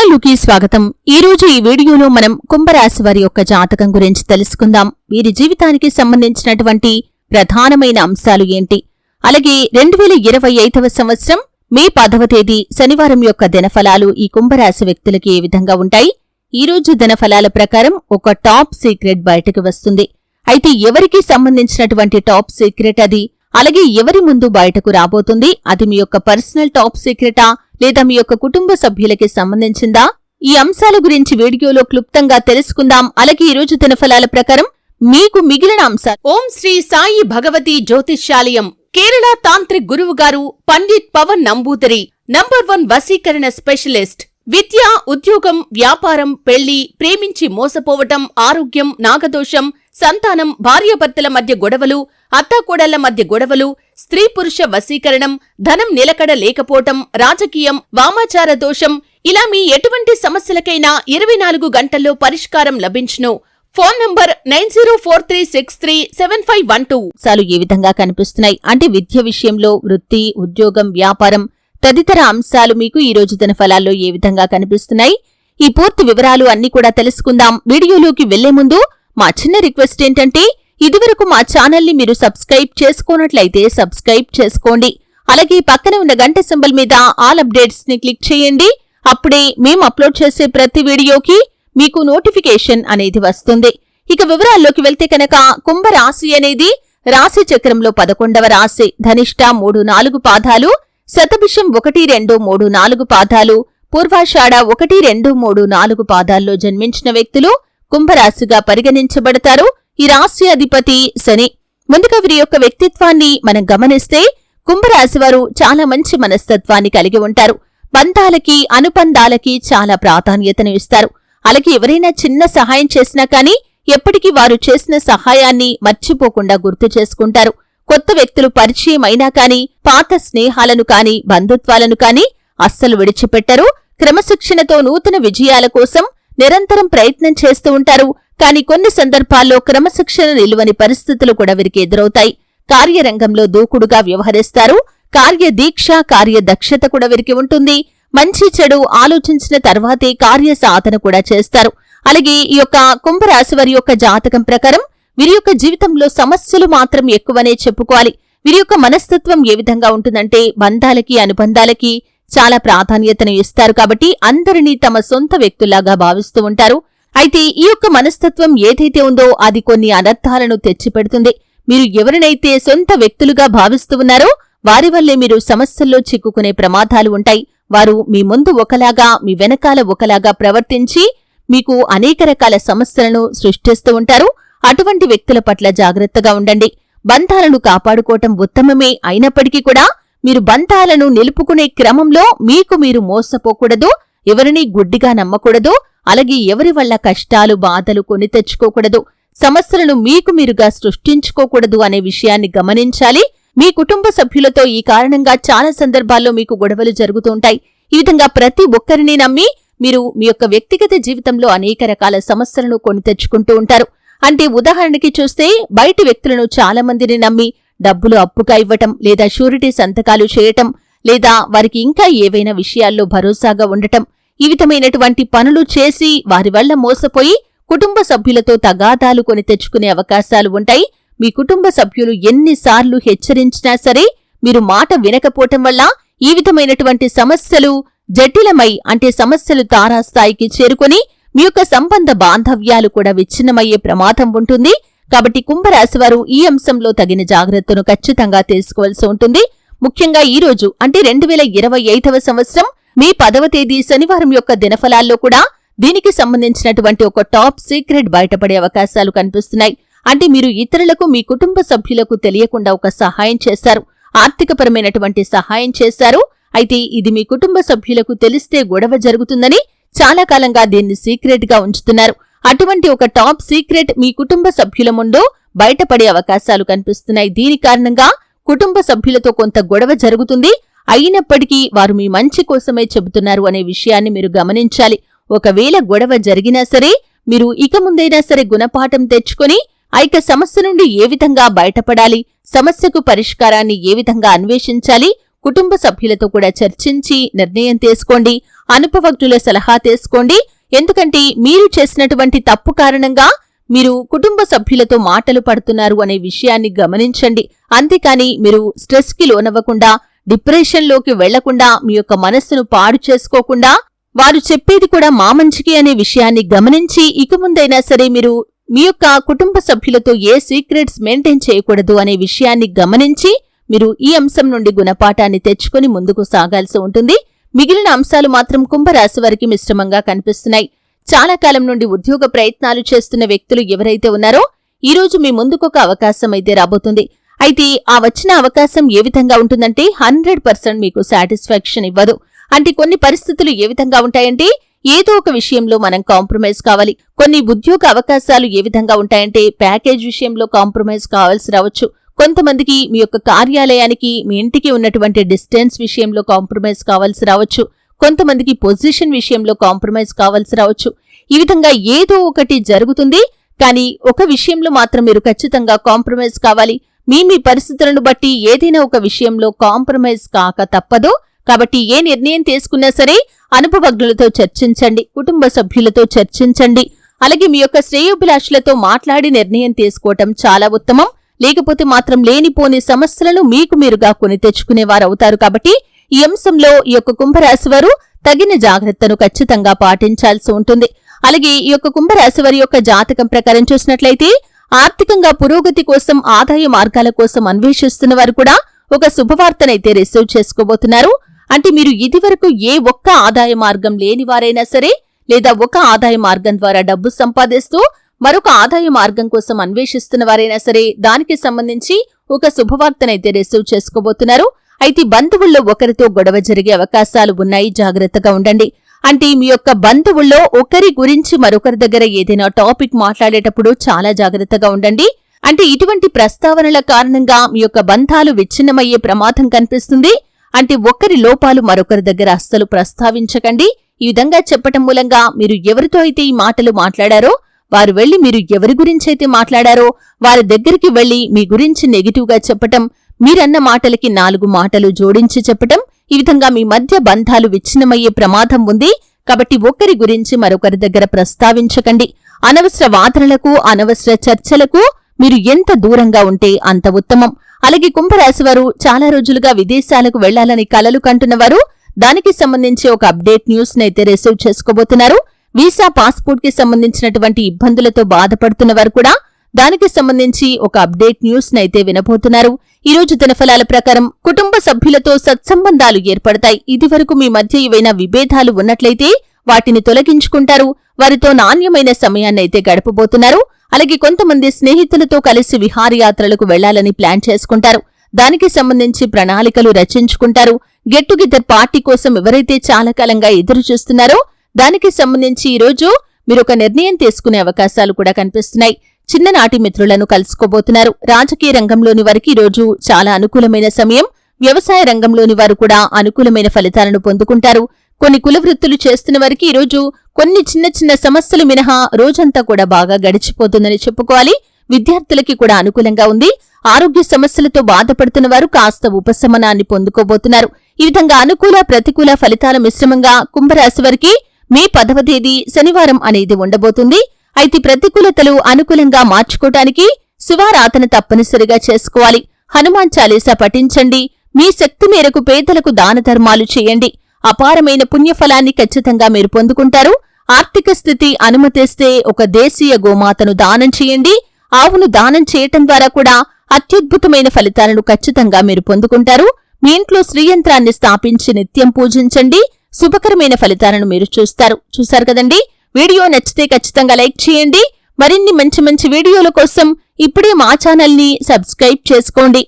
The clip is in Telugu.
ఛానల్లోకి స్వాగతం. ఈ రోజు ఈ వీడియోలో మనం కుంభరాశి వారి యొక్క జాతకం గురించి తెలుసుకుందాం. వీరి జీవితానికి సంబంధించినటువంటి ప్రధానమైన అంశాలు ఏంటి, అలాగే 2025వ సంవత్సరం మే 10వ తేదీ శనివారం యొక్క దినఫలాలు ఈ కుంభరాశి వ్యక్తులకి ఏ విధంగా ఉంటాయి. ఈ రోజు దినఫలాల ప్రకారం ఒక టాప్ సీక్రెట్ బయటకు వస్తుంది. అయితే ఎవరికి సంబంధించినటువంటి టాప్ సీక్రెట్ అది, అలాగే ఎవరి ముందు బయటకు రాబోతుంది, అది మీ యొక్క పర్సనల్ టాప్ సీక్రెటా లేదా మీ యొక్క కుటుంబ సభ్యులకి సంబంధించిందా? ఈ అంశాల గురించి వీడియోలో క్లుప్తంగా తెలుసుకుందాం. అలాగే ఈ రోజు దినఫలాల ప్రకారం మీకు మిగిలిన అంశాలు. ఓం శ్రీ సాయి భగవతి జ్యోతిష్యాలయం, కేరళ తాంత్రిక్ గురువు గారు పండిత్ పవన్ నంబూదరి, నంబర్ 1 వశీకరణ స్పెషలిస్ట్. విద్య, ఉద్యోగం, వ్యాపారం, పెళ్లి, ప్రేమించి మోసపోవటం, ఆరోగ్యం, నాగదోషం, సంతానం, భార్యాభర్తల మధ్య గొడవలు, అత్తాకోడళ్ల మధ్య గొడవలు, స్త్రీ పురుష వశీకరణం, ధనం నిలకడ లేకపోవటం, రాజకీయం, వామాచార దోషం, ఇలా మీ ఎటువంటి సమస్యలకైనా 24 గంటల్లో పరిష్కారం లభించును. Phone number 9043637512. అంశాలు ఏ విధంగా కనిపిస్తున్నాయి అంటే విద్య విషయంలో, వృత్తి, ఉద్యోగం, వ్యాపారం తదితర అంశాలు మీకు ఈ రోజు దినఫలాల్లో ఏ విధంగా కనిపిస్తున్నాయి, ఈ పూర్తి వివరాలు అన్ని కూడా తెలుసుకుందాం. వీడియోలోకి వెళ్లే ముందు మా చిన్న రిక్వెస్ట్ ఏంటంటే, ఇదివరకు మా ఛానల్ని మీరు సబ్స్క్రైబ్ చేసుకోనట్లయితే సబ్స్క్రైబ్ చేసుకోండి. అలాగే పక్కన ఉన్న గంట సింబల్ మీద ఆల్ అప్డేట్స్ ని క్లిక్ చేయండి. అప్పుడే మేము అప్లోడ్ చేసే ప్రతి వీడియోకి మీకు నోటిఫికేషన్ అనేది వస్తుంది. ఇక వివరాల్లోకి వెళ్తే కనుక కుంభరాశి అనేది రాశి చక్రంలో 11వ రాశి. ధనిష్ట 3-4 పాదాలు, శతభిషం 1-2-3-4 పాదాలు, పూర్వాషాఢ 1-2-3-4 పాదాల్లో జన్మించిన వ్యక్తులు కుంభరాశిగా పరిగణించబడతారు. ఈ రాశి అధిపతి శని. ముందుగా వీరి యొక్క వ్యక్తిత్వాన్ని మనం గమనిస్తే కుంభరాశివారు చాలా మంచి మనస్తత్వాన్ని కలిగి ఉంటారు. బంధాలకి, అనుబంధాలకి చాలా ప్రాధాన్యతను ఇస్తారు. అలాగే ఎవరైనా చిన్న సహాయం చేసినా కానీ ఎప్పటికీ వారు చేసిన సహాయాన్ని మర్చిపోకుండా గుర్తు చేసుకుంటారు. కొత్త వ్యక్తులు పరిచయం అయినా కానీ పాత స్నేహాలను కానీ బంధుత్వాలను కానీ అస్సలు విడిచిపెట్టరు. క్రమశిక్షణతో నూతన విజయాల కోసం నిరంతరం ప్రయత్నం చేస్తూ ఉంటారు. కానీ కొన్ని సందర్భాల్లో క్రమశిక్షణ నిలువని పరిస్థితులు కూడా వీరికి ఎదురవుతాయి. కార్యరంగంలో దూకుడుగా వ్యవహరిస్తారు. కార్యదీక్ష, కార్యదక్షత కూడా వీరికి ఉంటుంది. మంచి చెడు ఆలోచించిన తర్వాతే కార్య సాధన కూడా చేస్తారు. అలాగే ఈ యొక్క కుంభరాశి వారి యొక్క జాతకం ప్రకారం వీరి యొక్క జీవితంలో సమస్యలు మాత్రం ఎక్కువనే చెప్పుకోవాలి. వీరి యొక్క మనస్తత్వం ఏ విధంగా ఉంటుందంటే బంధాలకి, అనుబంధాలకి చాలా ప్రాధాన్యతను ఇస్తారు. కాబట్టి అందరినీ తమ సొంత వ్యక్తుల్లాగా భావిస్తూ ఉంటారు. అయితే ఈ యొక్క మనస్తత్వం ఏదైతే ఉందో అది కొన్ని అనర్థాలను తెచ్చిపెడుతుంది. మీరు ఎవరినైతే సొంత వ్యక్తులుగా భావిస్తూ ఉన్నారో వారి వల్లే మీరు సమస్యల్లో చిక్కుకునే ప్రమాదాలు ఉంటాయి. వారు మీ ముందు ఒకలాగా, మీ వెనకాల ఒకలాగా ప్రవర్తించి మీకు అనేక రకాల సమస్యలను సృష్టిస్తూ ఉంటారు. అటువంటి వ్యక్తుల పట్ల జాగ్రత్తగా ఉండండి. బంధాలను కాపాడుకోవటం ఉత్తమమే అయినప్పటికీ కూడా మీరు బంధాలను నిలుపుకునే క్రమంలో మీకు మీరు మోసపోకూడదు, ఎవరినీ గుడ్డిగా నమ్మకూడదు, అలాగే ఎవరి వల్ల కష్టాలు, బాధలు కొని తెచ్చుకోకూడదు, సమస్యలను మీకు మీరుగా సృష్టించుకోకూడదు అనే విషయాన్ని గమనించాలి. మీ కుటుంబ సభ్యులతో ఈ కారణంగా చాలా సందర్భాల్లో మీకు గొడవలు జరుగుతూ ఉంటాయి. ఈ విధంగా ప్రతి ఒక్కరిని నమ్మి మీరు మీ యొక్క వ్యక్తిగత జీవితంలో అనేక రకాల సమస్యలను కొని తెచ్చుకుంటూ ఉంటారు. అంటే ఉదాహరణకి చూస్తే బయటి వ్యక్తులను చాలా మందిని నమ్మి డబ్బులు అప్పుగా ఇవ్వటం, లేదా షూరిటీ సంతకాలు చేయటం, లేదా వారికి ఇంకా ఏవైనా విషయాల్లో భరోసాగా ఉండటం, ఈ విధమైనటువంటి పనులు చేసి వారి వల్ల మోసపోయి కుటుంబ సభ్యులతో తగాదాలు కొని తెచ్చుకునే అవకాశాలు ఉంటాయి. మీ కుటుంబ సభ్యులు ఎన్నిసార్లు హెచ్చరించినా సరే మీరు మాట వినకపోవటం వల్ల ఈ విధమైనటువంటి సమస్యలు జటిలమై, అంటే సమస్యలు తారాస్థాయికి చేరుకుని మీ యొక్క సంబంధ బాంధవ్యాలు కూడా విచ్ఛిన్నమయ్యే ప్రమాదం ఉంటుంది. కాబట్టి కుంభరాశివారు ఈ అంశంలో తగిన జాగ్రత్తను ఖచ్చితంగా తీసుకోవాల్సి ఉంటుంది. ముఖ్యంగా ఈ రోజు అంటే 2025వ సంవత్సరం మే 10వ తేదీ శనివారం యొక్క దినఫలాల్లో కూడా దీనికి సంబంధించినటువంటి ఒక టాప్ సీక్రెట్ బయటపడే అవకాశాలు కనిపిస్తున్నాయి. అంటే మీరు ఇతరులకు, మీ కుటుంబ సభ్యులకు తెలియకుండా ఒక సహాయం చేశారు, ఆర్థికపరమైనటువంటి సహాయం చేశారు. అయితే ఇది మీ కుటుంబ సభ్యులకు తెలిస్తే గొడవ జరుగుతుందని చాలా కాలంగా దీన్ని సీక్రెట్ గా ఉంచుతున్నారు. అటువంటి ఒక టాప్ సీక్రెట్ మీ కుటుంబ సభ్యుల ముందు బయటపడే అవకాశాలు కనిపిస్తున్నాయి. దీని కారణంగా కుటుంబ సభ్యులతో కొంత గొడవ జరుగుతుంది. అయినప్పటికీ వారు మీ మంచి కోసమే చెబుతున్నారు అనే విషయాన్ని మీరు గమనించాలి. ఒకవేళ గొడవ జరిగినా సరే మీరు ఇక ముందైనా సరే గుణపాఠం తెచ్చుకొని ఆ యొక్క సమస్య నుండి ఏ విధంగా బయటపడాలి, సమస్యకు పరిష్కారాన్ని ఏ విధంగా అన్వేషించాలి, కుటుంబ సభ్యులతో కూడా చర్చించి నిర్ణయం తీసుకోండి. అనుభవజ్ఞుల సలహా తీసుకోండి. ఎందుకంటే మీరు చేసినటువంటి తప్పు కారణంగా మీరు కుటుంబ సభ్యులతో మాటలు పడుతున్నారు అనే విషయాన్ని గమనించండి. అంతేకాని మీరు స్ట్రెస్ కి లోనవ్వకుండా, డిప్రెషన్లోకి వెళ్లకుండా, మీ యొక్క మనస్సును పాడు చేసుకోకుండా, వారు చెప్పేది కూడా మా మంచికి అనే విషయాన్ని గమనించి ఇక ముందైనా సరే మీరు మీ యొక్క కుటుంబ సభ్యులతో ఏ సీక్రెట్స్ మెయింటైన్ చేయకూడదు అనే విషయాన్ని గమనించి మీరు ఈ అంశం నుండి గుణపాఠాన్ని తెచ్చుకుని ముందుకు సాగాల్సి ఉంటుంది. మిగిలిన అంశాలు మాత్రం కుంభరాశి వారికి మిశ్రమంగా కనిపిస్తున్నాయి. చాలా కాలం నుండి ఉద్యోగ ప్రయత్నాలు చేస్తున్న వ్యక్తులు ఎవరైతే ఉన్నారో ఈ రోజు మీ ముందుకొక అవకాశం అయితే రాబోతుంది. అయితే ఆ వచ్చిన అవకాశం ఏ విధంగా ఉంటుందంటే 100% మీకు సాటిస్ఫాక్షన్ ఇవ్వదు. అంటే కొన్ని పరిస్థితులు ఏ విధంగా ఉంటాయంటే ఏదో ఒక విషయంలో మనం కాంప్రమైజ్ కావాలి. కొన్ని ఉద్యోగ అవకాశాలు ఏ విధంగా ఉంటాయంటే ప్యాకేజ్ విషయంలో కాంప్రమైజ్ కావాల్సి రావచ్చు. కొంతమందికి మీ యొక్క కార్యాలయానికి మీ ఇంటికి ఉన్నటువంటి డిస్టెన్స్ విషయంలో కాంప్రమైజ్ కావాల్సి రావచ్చు. కొంతమందికి పొజిషన్ విషయంలో కాంప్రమైజ్ కావాల్సి రావచ్చు. ఈ విధంగా ఏదో ఒకటి జరుగుతుంది. కానీ ఒక విషయంలో మాత్రం మీరు ఖచ్చితంగా కాంప్రమైజ్ కావాలి. మీ పరిస్థితులను బట్టి ఏదైనా ఒక విషయంలో కాంప్రమైజ్ కాక తప్పదో. కాబట్టి ఏ నిర్ణయం తీసుకున్నా సరే అనుభవజ్ఞులతో చర్చించండి, కుటుంబ సభ్యులతో చర్చించండి. అలాగే మీ యొక్క శ్రేయోభిలాషులతో మాట్లాడి నిర్ణయం తీసుకోవటం చాలా ఉత్తమం. లేకపోతే మాత్రం లేనిపోని సమస్యలను మీకు మీరుగా కొని తెచ్చుకునేవారవుతారు. కాబట్టి ఈ అంశంలో ఈ యొక్క కుంభరాశి వారు తగిన జాగ్రత్తను ఖచ్చితంగా పాటించాల్సి ఉంటుంది. అలాగే ఈ యొక్క కుంభరాశి వారి యొక్క జాతకం ప్రకారం చూసినట్లయితే ఆర్థికంగా పురోగతి కోసం, ఆదాయ మార్గాల కోసం అన్వేషిస్తున్న వారు కూడా ఒక శుభవార్తనైతే రిసీవ్ చేసుకోబోతున్నారు. అంటే మీరు ఇదివరకు ఏ ఒక్క ఆదాయ మార్గం లేని వారైనా సరే, లేదా ఒక ఆదాయ మార్గం ద్వారా డబ్బు సంపాదిస్తూ మరొక ఆదాయ మార్గం కోసం అన్వేషిస్తున్న వారైనా సరే దానికి సంబంధించి ఒక శుభవార్తనైతే రిసీవ్ చేసుకోబోతున్నారు. అయితే బంధువుల్లో ఒకరితో గొడవ జరిగే అవకాశాలు ఉన్నాయి, జాగ్రత్తగా ఉండండి. అంటే మీ యొక్క బంధువుల్లో ఒకరి గురించి మరొకరి దగ్గర ఏదైనా టాపిక్ మాట్లాడేటప్పుడు చాలా జాగ్రత్తగా ఉండండి. అంటే ఇటువంటి ప్రస్తావనల కారణంగా మీ యొక్క బంధాలు విచ్ఛిన్నమయ్యే ప్రమాదం కనిపిస్తుంది. అంటే ఒకరి లోపాలు మరొకరి దగ్గర అస్సలు ప్రస్తావించకండి. ఈ విధంగా చెప్పటం మూలంగా మీరు ఎవరితో అయితే ఈ మాటలు మాట్లాడారో వారు వెళ్లి మీరు ఎవరి గురించైతే మాట్లాడారో వారి దగ్గరికి వెళ్లి మీ గురించి నెగిటివ్ గా చెప్పటం, మీరన్న మాటలకి 4 మాటలు జోడించి చెప్పటం, ఈ విధంగా మీ మధ్య బంధాలు విచ్ఛిన్నమయ్యే ప్రమాదం ఉంది. కాబట్టి ఒకరి గురించి మరొకరి దగ్గర ప్రస్తావించకండి. అనవసర వాదనలకు, అనవసర చర్చలకు మీరు ఎంత దూరంగా ఉంటే అంత ఉత్తమం. అలాగే కుంభరాశివారు చాలా రోజులుగా విదేశాలకు వెళ్లాలని కలలు కంటున్నవారు దానికి సంబంధించి ఒక అప్డేట్ న్యూస్ నైతే రిసీవ్ చేసుకోబోతున్నారు. వీసా, పాస్పోర్ట్ కి సంబంధించినటువంటి ఇబ్బందులతో బాధపడుతున్నవారు కూడా దానికి సంబంధించి ఒక అప్డేట్ న్యూస్ నైతే వినబోతున్నారు. ఈ రోజు దినఫలాల ప్రకారం కుటుంబ సభ్యులతో సత్సంబంధాలు ఏర్పడతాయి. ఇదివరకు మీ మధ్య ఏవైనా విభేదాలు ఉన్నట్లయితే వాటిని తొలగించుకుంటారు. వారితో నాణ్యమైన సమయాన్నైతే గడపబోతున్నారు. అలాగే కొంతమంది స్నేహితులతో కలిసి విహారయాత్రలకు వెళ్లాలని ప్లాన్ చేసుకుంటారు. దానికి సంబంధించి ప్రణాళికలు రచించుకుంటారు. గెట్ టుగెదర్ పార్టీ కోసం ఎవరైతే చాలా కాలంగా ఎదురు చూస్తున్నారో దానికి సంబంధించి ఈ రోజు మీరొక నిర్ణయం తీసుకునే అవకాశాలు కూడా కనిపిస్తున్నాయి. చిన్ననాటి మిత్రులను కలుసుకోబోతున్నారు. రాజకీయ రంగంలోని వారికి ఈ రోజు చాలా అనుకూలమైన సమయం. వ్యవసాయ రంగంలోని వారు కూడా అనుకూలమైన ఫలితాలను పొందుకుంటారు. కొన్ని కుల వృత్తులు చేస్తున్న వారికి ఈరోజు కొన్ని చిన్న చిన్న సమస్యలు మినహా రోజంతా కూడా బాగా గడిచిపోతుందని చెప్పుకోవాలి. విద్యార్థులకి కూడా అనుకూలంగా ఉంది. ఆరోగ్య సమస్యలతో బాధపడుతున్న వారు కాస్త ఉపశమనాన్ని పొందుకోబోతున్నారు. ఈ విధంగా అనుకూల, ప్రతికూల ఫలితాల మిశ్రమంగా కుంభరాశి వారికి మే 10వ తేదీ శనివారం అనేది ఉండబోతుంది. అయితే ప్రతికూలతలు అనుకూలంగా మార్చుకోవటానికి శివారాధన తప్పనిసరిగా చేసుకోవాలి. హనుమాన్ చాలీసా పఠించండి. మీ శక్తి మేరకు పేదలకు దాన ధర్మాలు చేయండి. అపారమైన పుణ్యఫలాన్ని ఖచ్చితంగా మీరు పొందుకుంటారు. ఆర్థిక స్థితి అనుమతిస్తే ఒక దేశీయ గోమాతను దానం చేయండి. ఆవును దానం చేయటం ద్వారా కూడా అత్యద్భుతమైన ఫలితాలను ఖచ్చితంగా మీరు పొందుకుంటారు. మీ ఇంట్లో శ్రీయంత్రాన్ని స్థాపించి నిత్యం పూజించండి. శుభకరమైన ఫలితాలను మీరు చూస్తారు కదండి. వీడియో నచ్చితే ఖచ్చితంగా లైక్ చేయండి. మరిన్ని మంచి మంచి వీడియోల కోసం ఇప్పుడే మా ఛానల్ని సబ్స్క్రైబ్ చేసుకోండి.